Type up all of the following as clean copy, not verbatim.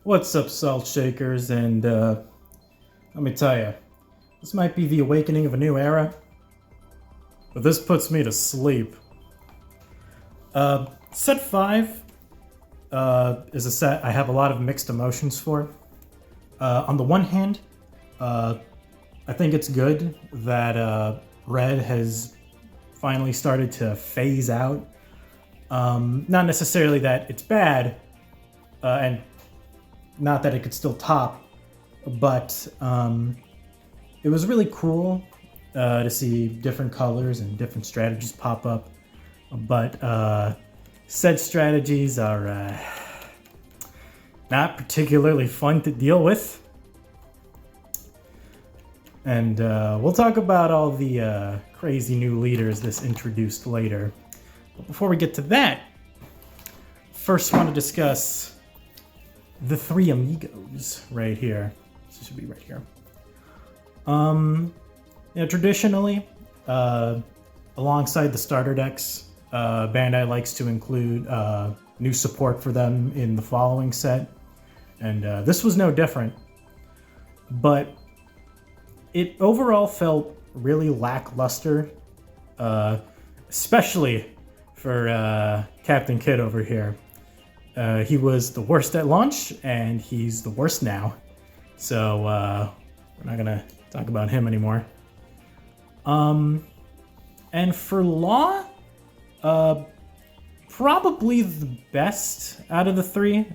What's up, Salt Shakers? And let me tell you, this might be the awakening of a new era, but this puts me to sleep. Set 5 is a set I have a lot of mixed emotions for. On the one hand, I think it's good that Red has finally started to phase out. Not necessarily that it's bad, and not that it could still top, but it was really cool to see different colors and different strategies pop up. But said strategies are not particularly fun to deal with. And we'll talk about all the crazy new leaders this introduced later. But before we get to that, first I want to discuss the three amigos right here. This should be right here. Traditionally, alongside the starter decks, Bandai likes to include new support for them in the following set, and this was no different. But it overall felt really lackluster, especially for Captain Kidd over here. He was the worst at launch, and he's the worst now. So we're not gonna talk about him anymore. And for Law, probably the best out of the three,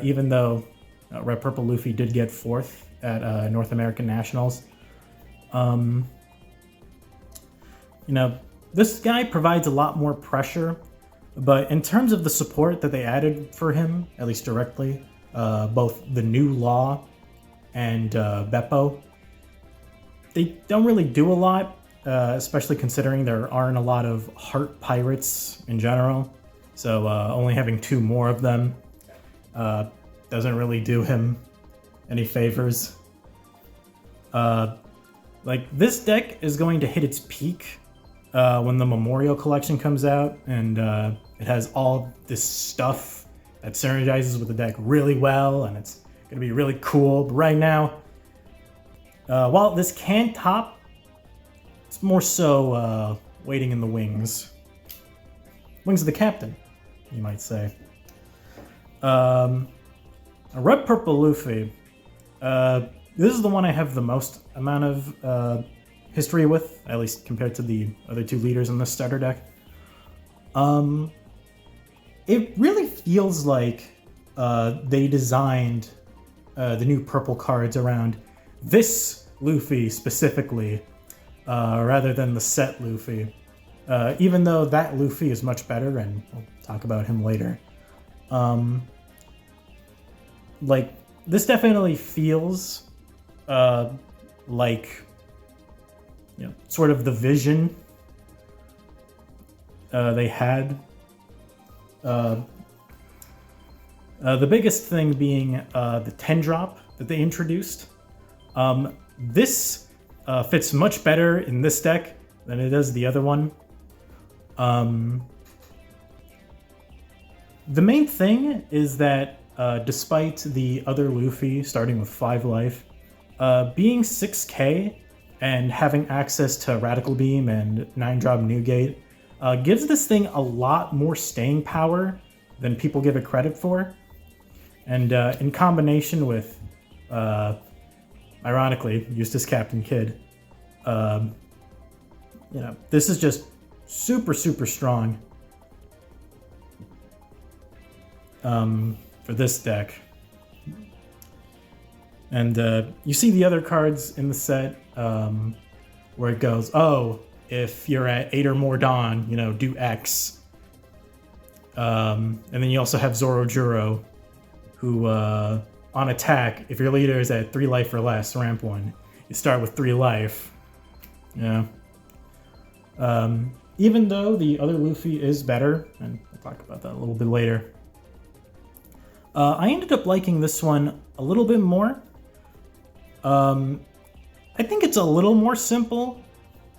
even though Red Purple Luffy did get 4th at North American Nationals. This guy provides a lot more pressure, but in terms of the support that they added for him, at least directly, both the new Law and Beppo, they don't really do a lot, especially considering there aren't a lot of Heart Pirates in general. So only having 2 more of them doesn't really do him any favors. This deck is going to hit its peak when the Memorial Collection comes out, and it has all this stuff that synergizes with the deck really well, and it's going to be really cool. But right now, while this can top, it's more so waiting in the wings. Wings of the captain, you might say. Red Purple Luffy. This is the one I have the most amount of history with, at least compared to the other 2 leaders in the starter deck. It really feels like they designed the new purple cards around this Luffy specifically, rather than the set Luffy. Even though that Luffy is much better, and we'll talk about him later. This definitely feels like, sort of the vision they had. The biggest thing being the 10-drop that they introduced. This fits much better in this deck than it does the other one. The main thing is that despite the other Luffy starting with 5 life, being 6k and having access to Radical Beam and 9-drop Newgate gives this thing a lot more staying power than people give it credit for. And in combination with, ironically, Eustace Captain Kidd, this is just super, super strong for this deck. And you see the other cards in the set where it goes, oh, if you're at 8 or more Dawn, do X. And then you also have Zorojuro, who on attack, if your leader is at 3 life or less, ramp 1, you start with 3 life. Yeah. Even though the other Luffy is better, and we'll talk about that a little bit later, I ended up liking this one a little bit more. I think it's a little more simple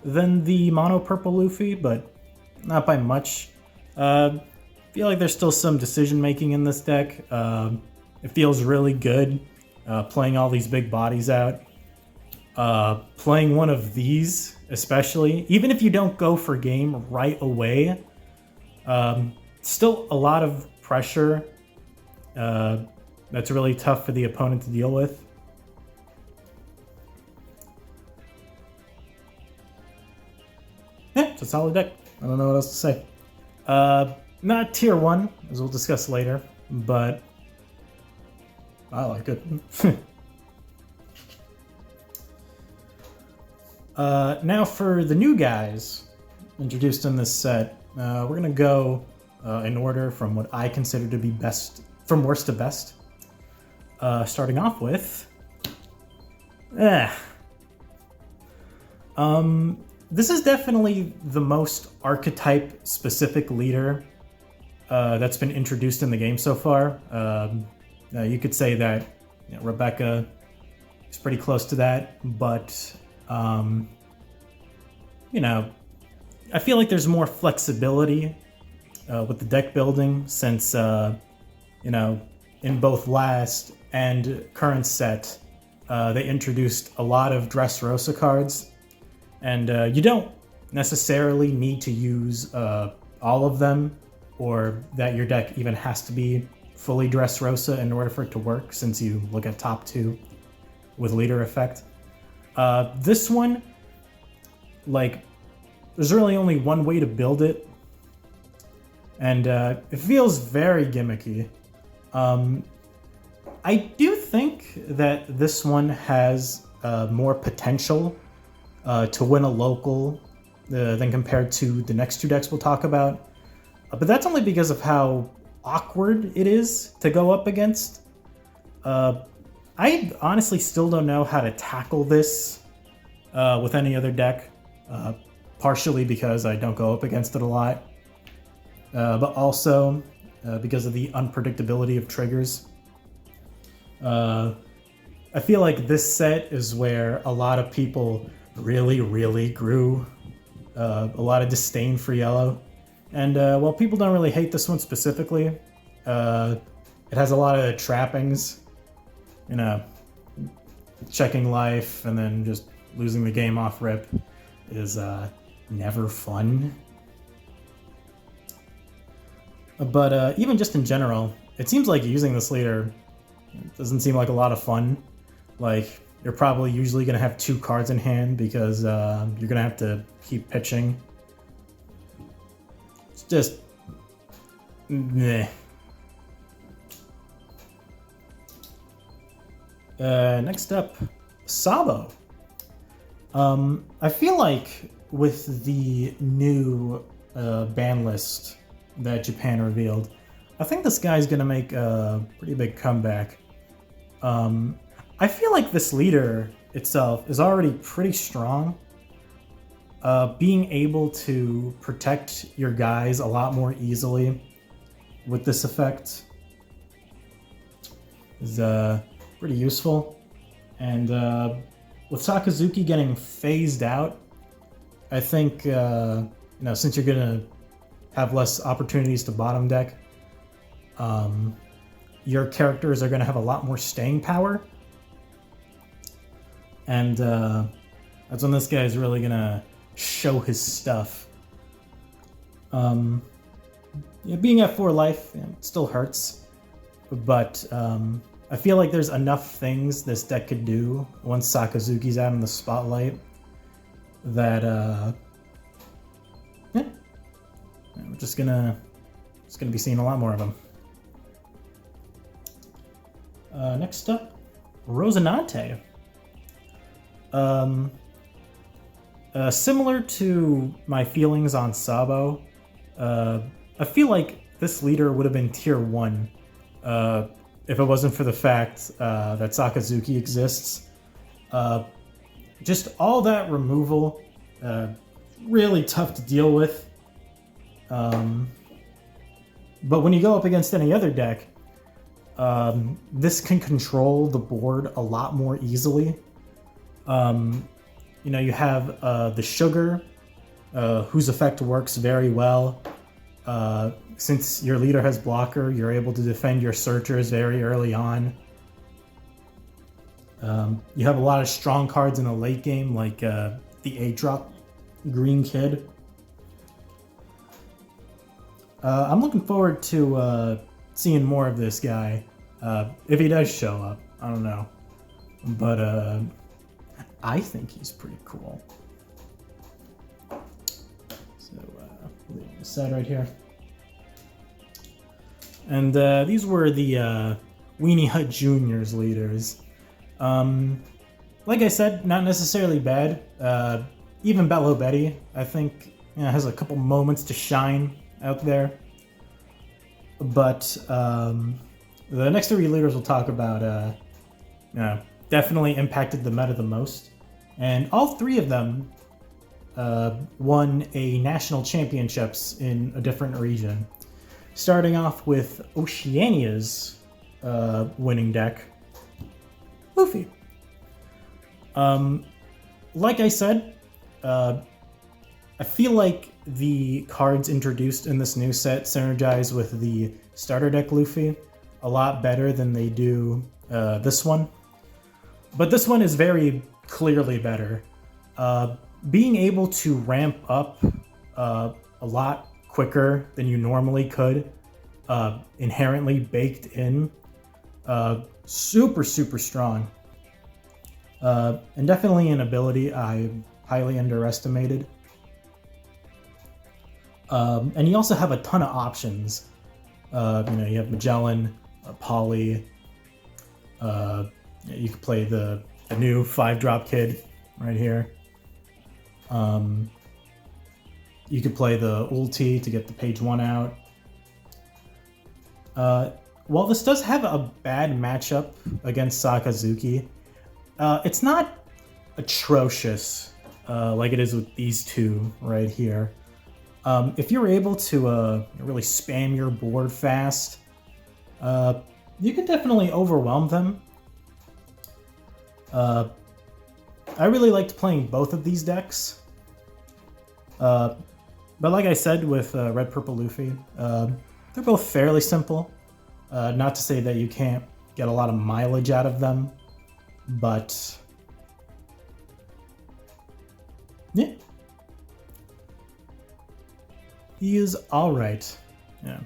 than the Mono Purple Luffy, but not by much. Feel like there's still some decision making in this deck. It feels really good playing all these big bodies out. Playing one of these, especially, even if you don't go for game right away, still a lot of pressure. That's really tough for the opponent to deal with. Yeah, it's a solid deck. I don't know what else to say. Not tier 1, as we'll discuss later, but I like it. Now for the new guys introduced in this set, we're gonna go in order from what I consider to be best, from worst to best. Starting off with, this is definitely the most archetype-specific leader that's been introduced in the game so far. You could say that Rebecca is pretty close to that, but I feel like there's more flexibility with the deck building since, in both last and current set, they introduced a lot of Dressrosa cards, and you don't necessarily need to use all of them, or that your deck even has to be fully Dressrosa in order for it to work, since you look at top 2 with leader effect. This one, there's really only one way to build it, and it feels very gimmicky. I do think that this one has more potential to win a local than compared to the next 2 decks we'll talk about. But that's only because of how awkward it is to go up against. I honestly still don't know how to tackle this with any other deck, partially because I don't go up against it a lot, but also because of the unpredictability of triggers. I feel like this set is where a lot of people really grew a lot of disdain for yellow. And while people don't really hate this one specifically, it has a lot of trappings. Checking life and then just losing the game off rip is never fun. But even just in general, it seems like using this leader doesn't seem like a lot of fun. Like, you're probably usually going to have 2 cards in hand because you're going to have to keep pitching. It's just... meh. Next up, Sabo. I feel like with the new ban list that Japan revealed, I think this guy's gonna make a pretty big comeback. I feel like this leader itself is already pretty strong. Being able to protect your guys a lot more easily with this effect is pretty useful. And with Sakazuki getting phased out, I think since you're gonna have less opportunities to bottom deck, your characters are gonna have a lot more staying power, and that's when this guy is really gonna show his stuff. Being at 4 life, it still hurts, but I feel like there's enough things this deck could do once Sakazuki's out in the spotlight that we're just gonna be seeing a lot more of them. Next up, Rosinante. Similar to my feelings on Sabo, I feel like this leader would have been tier 1 if it wasn't for the fact that Sakazuki exists. Just all that removal, really tough to deal with. But when you go up against any other deck, this can control the board a lot more easily. You have the Sugar, whose effect works very well Since your leader has blocker, you're able to defend your searchers very early on. You have a lot of strong cards in the late game, like the 8-drop Green Kid. I'm looking forward to seeing more of this guy, if he does show up. I don't know, but I think he's pretty cool. So leave him aside right here. And these were the Weenie Hut Juniors leaders. Like I said, not necessarily bad. Even Bello Betty, I think, has a couple moments to shine out there. But the next 3 leaders we'll talk about definitely impacted the meta the most. And all 3 of them won a national championships in a different region. Starting off with Oceania's winning deck, Luffy. Like I said, I feel like the cards introduced in this new set synergize with the starter deck Luffy a lot better than they do this one. But this one is very clearly better. Being able to ramp up a lot quicker than you normally could, inherently baked in, super strong. And definitely an ability I highly underestimated. And you also have a ton of options. You have Magellan, Polly. You could play the new 5-drop kid right here. You could play the ulti to get the page 1 out. While this does have a bad matchup against Sakazuki, it's not atrocious like it is with these 2 right here. If you're able to really spam your board fast, you can definitely overwhelm them. I really liked playing both of these decks. But like I said with Red Purple Luffy, they're both fairly simple. Not to say that you can't get a lot of mileage out of them, but yeah. He is alright. Yeah.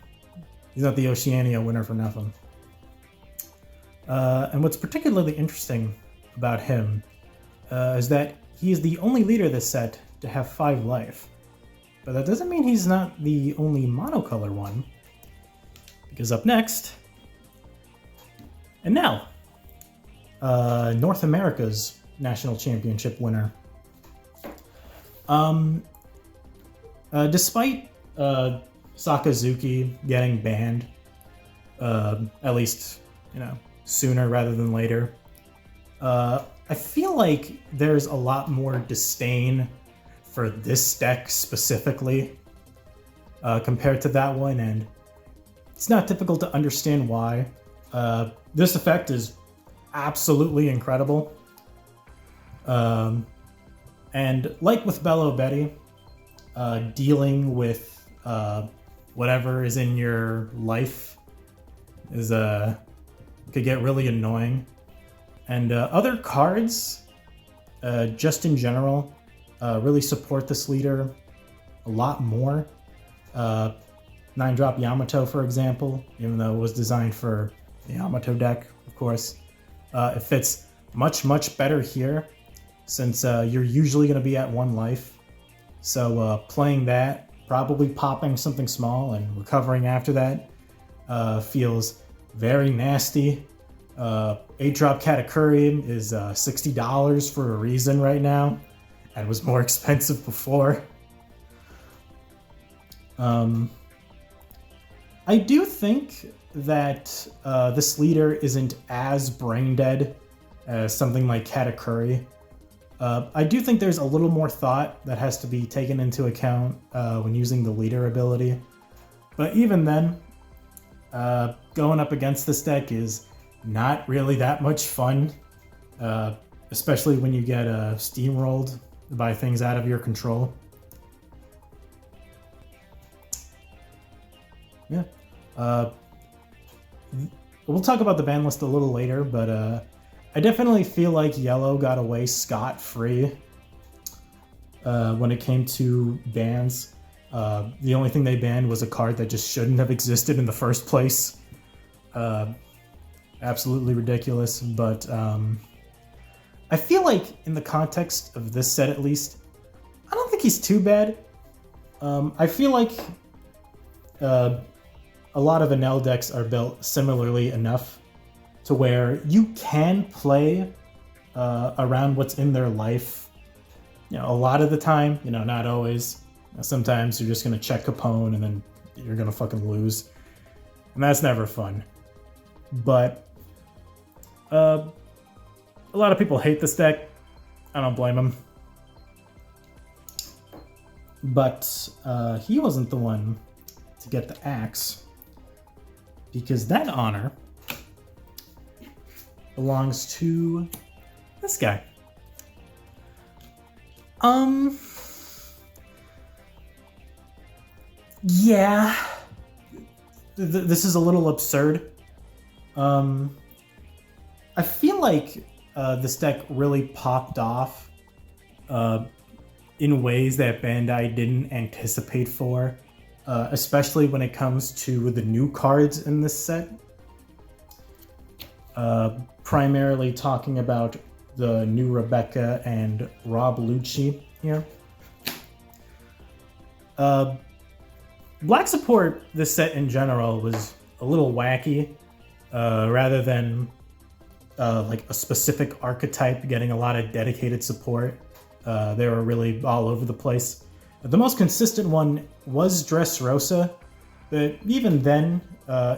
He's not the Oceania winner for nothing. And what's particularly interesting about him is that he is the only leader this set to have 5 life. But that doesn't mean he's not the only monocolor one. Because up next, and now, North America's national championship winner. Despite Sakazuki getting banned, at least, sooner rather than later, I feel like there's a lot more disdain for this deck specifically compared to that one, and it's not difficult to understand why. This effect is absolutely incredible. And like with Bello Betty, dealing with whatever is in your life is could get really annoying. And other cards, just in general, really support this leader a lot more. 9-drop Yamato, for example, even though it was designed for the Yamato deck, of course. It fits much better here, since you're usually going to be at 1 life. So playing that, probably popping something small and recovering after that, feels very nasty. 8-drop Katakuri is $60 for a reason right now, and was more expensive before. I do think that this leader isn't as brain dead as something like Katakuri. I do think there's a little more thought that has to be taken into account when using the leader ability. But even then, going up against this deck is not really that much fun, especially when you get steamrolled by things out of your control. Yeah. Uh, we'll talk about the ban list a little later, but I definitely feel like Yellow got away scot-free when it came to bans. The only thing they banned was a card that just shouldn't have existed in the first place. Absolutely ridiculous, but I feel like in the context of this set at least, I don't think he's too bad. I feel like a lot of Enel decks are built similarly enough to where you can play around what's in their life. You know, a lot of the time, you know, not always. Sometimes you're just gonna check Capone and then you're gonna fucking lose, and that's never fun. But a lot of people hate this deck. I don't blame them. But he wasn't the one to get the axe, because that honor belongs to this guy. Yeah. This is a little absurd. I feel like this deck really popped off in ways that Bandai didn't anticipate for, especially when it comes to the new cards in this set. Primarily talking about the new Rebecca and Rob Lucci here. Black support this set in general was a little wacky, rather than like a specific archetype getting a lot of dedicated support. They were really all over the place. The most consistent one was Dressrosa, but even then,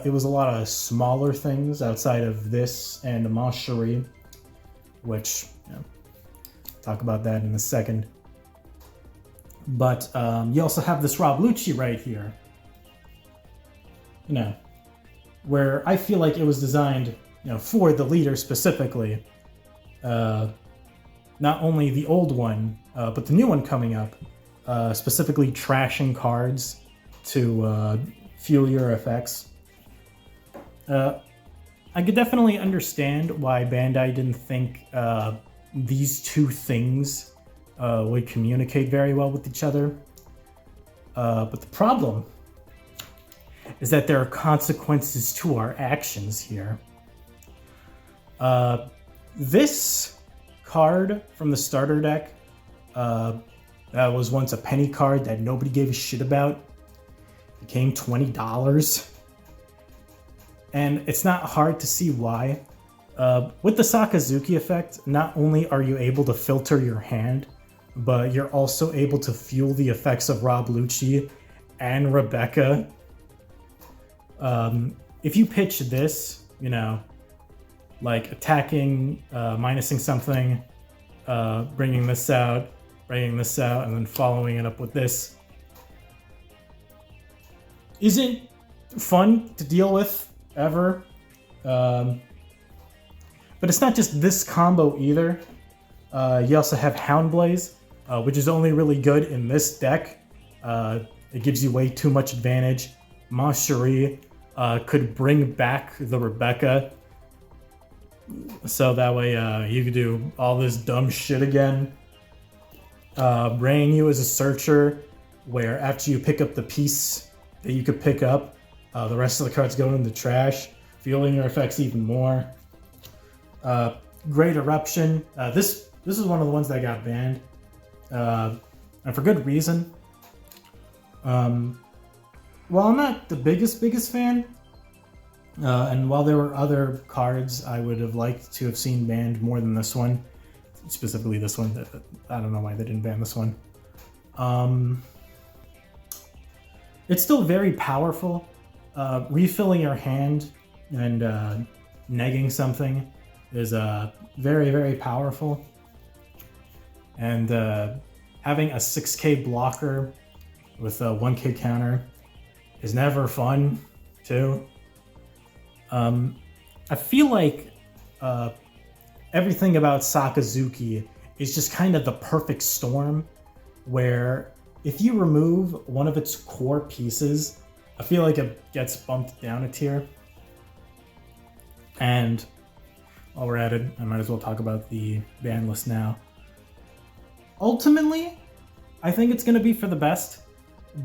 it was a lot of smaller things outside of this and Mancherie, which, you know, talk about that in a second. But you also have this Rob Lucci right here, you know, where I feel like it was designed, you know, for the leader specifically. Not only the old one, but the new one coming up, specifically trashing cards to fuel your effects. I could definitely understand why Bandai didn't think these two things would communicate very well with each other. But the problem is that there are consequences to our actions here. This card from the starter deck, that was once a penny card that nobody gave a shit about, became $20. And it's not hard to see why. With the Sakazuki effect, not only are you able to filter your hand, but you're also able to fuel the effects of Rob Lucci and Rebecca. If you pitch this, you know, like attacking, minusing something, bringing this out, and then following it up with this, isn't fun to deal with ever. But it's not just this combo either. You also have Houndblaze, which is only really good in this deck. It gives you way too much advantage. Mancherie could bring back the Rebecca, so that way you could do all this dumb shit again. Bringing you as a searcher, where after you pick up the piece that you could pick up, the rest of the cards go in the trash, fueling your effects even more. Great Eruption. This is one of the ones that got banned, and for good reason. While I'm not the biggest fan, and while there were other cards I would have liked to have seen banned more than this one, specifically this one, I don't know why they didn't ban this one. It's still very powerful. Refilling your hand and negging something is very, very powerful. And having a 6k blocker with a 1k counter is never fun, too. I feel like everything about Sakazuki is just kind of the perfect storm, where if you remove one of its core pieces, I feel like it gets bumped down a tier. And while we're at it, I might as well talk about the ban list now. Ultimately, I think it's going to be for the best,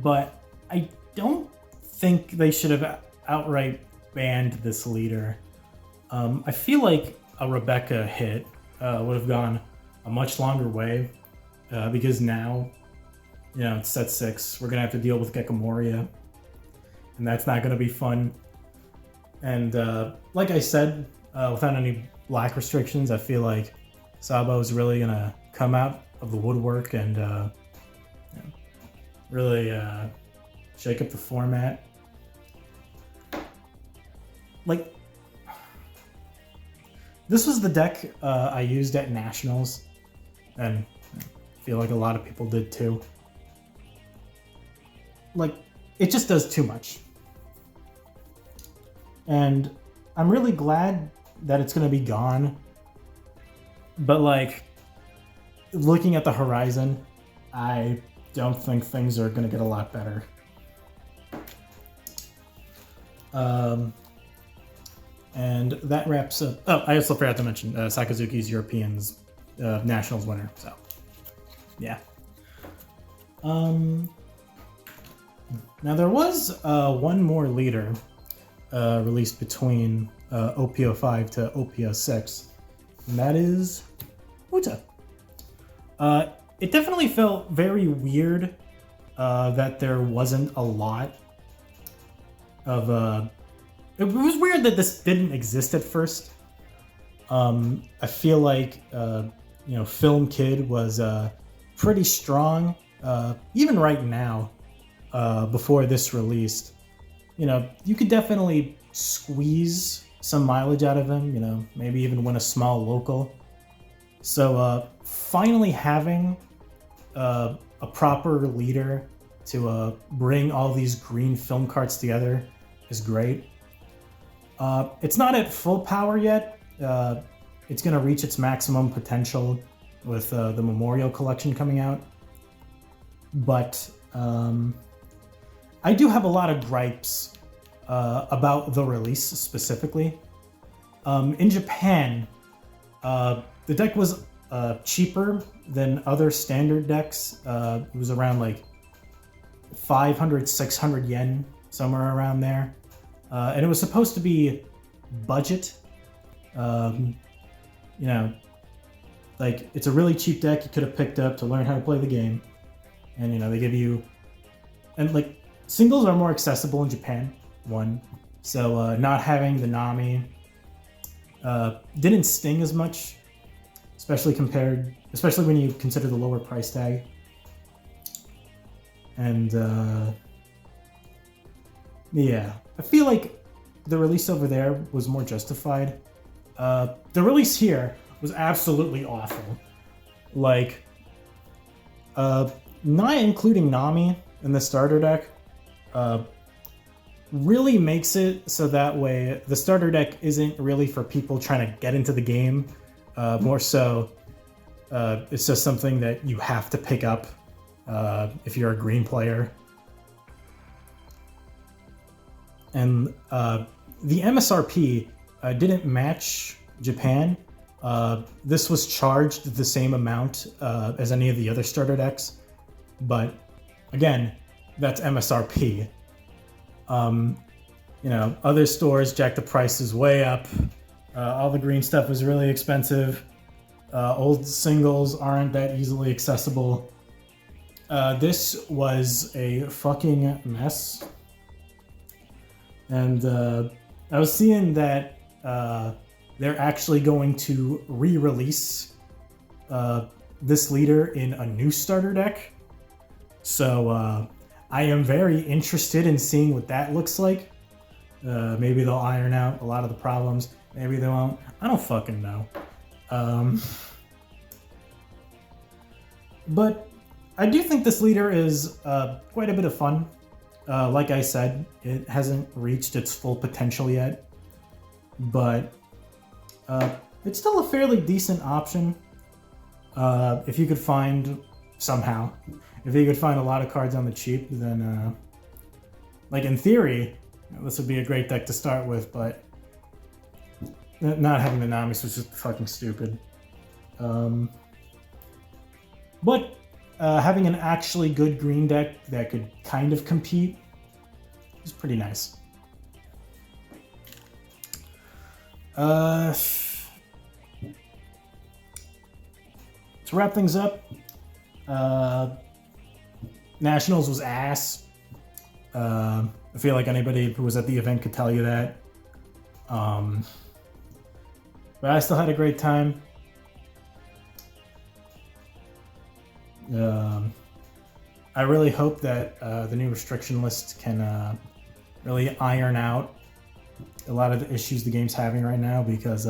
but I don't think they should have outright banned this leader. I feel like a Rebecca hit would have gone a much longer way because now, it's set 6. We're going to have to deal with Gecko Moria, and that's not going to be fun. And like I said, without any black restrictions, I feel like Sabo is really going to come out of the woodwork and really shake up the format. Like, this was the deck I used at Nationals, and I feel like a lot of people did too. Like, it just does too much. And I'm really glad that it's going to be gone. But, like, looking at the horizon, I don't think things are going to get a lot better. And that wraps up... Oh, I also forgot to mention Sakazuki's Europeans Nationals winner, so yeah. Now there was one more leader released between OP05 to OP06, and that is Uta. It definitely felt very weird that there wasn't a lot of... It was weird that this didn't exist at first. I feel like, Film Kid was pretty strong, even right now, before this released. You could definitely squeeze some mileage out of him, maybe even win a small local. So finally having a proper leader to bring all these green film carts together is great. It's not at full power yet. It's going to reach its maximum potential with the Memorial Collection coming out. But I do have a lot of gripes about the release specifically. In Japan, the deck was cheaper than other standard decks. It was around like 500, 600 yen, somewhere around there. And it was supposed to be budget. Like, it's a really cheap deck you could have picked up to learn how to play the game. And, they give you... And, like, singles are more accessible in Japan, one. So, not having the Nami didn't sting as much, especially when you consider the lower price tag. And, yeah. I feel like the release over there was more justified. The release here was absolutely awful. Like, not including Nami in the starter deck really makes it so that way the starter deck isn't really for people trying to get into the game. More so, it's just something that you have to pick up if you're a green player. And the MSRP didn't match Japan. This was charged the same amount as any of the other starter decks, but again, that's MSRP. Other stores jacked the prices way up. All the green stuff was really expensive. Old singles aren't that easily accessible. This was a fucking mess. And I was seeing that they're actually going to re-release this leader in a new starter deck. So I am very interested in seeing what that looks like. Maybe they'll iron out a lot of the problems. Maybe they won't. I don't fucking know. But I do think this leader is quite a bit of fun. Like I said, it hasn't reached its full potential yet, but it's still a fairly decent option if you could find somehow. If you could find a lot of cards on the cheap, then Like in theory, this would be a great deck to start with, but not having the Namis was just fucking stupid. But having an actually good green deck that could kind of compete is pretty nice. To wrap things up, Nationals was ass. I feel like anybody who was at the event could tell you that. But I still had a great time. I really hope that the new restriction list can really iron out a lot of the issues the game's having right now, because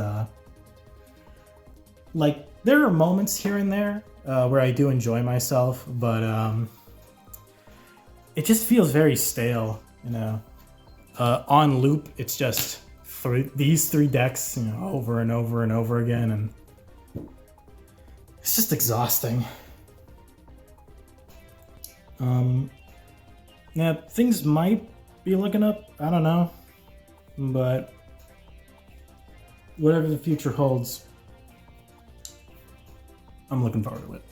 like there are moments here and there where I do enjoy myself, but it just feels very stale, you know. On loop, it's just these three decks, you know, over and over and over again, and it's just exhausting. Yeah, things might be looking up, I don't know, but whatever the future holds, I'm looking forward to it.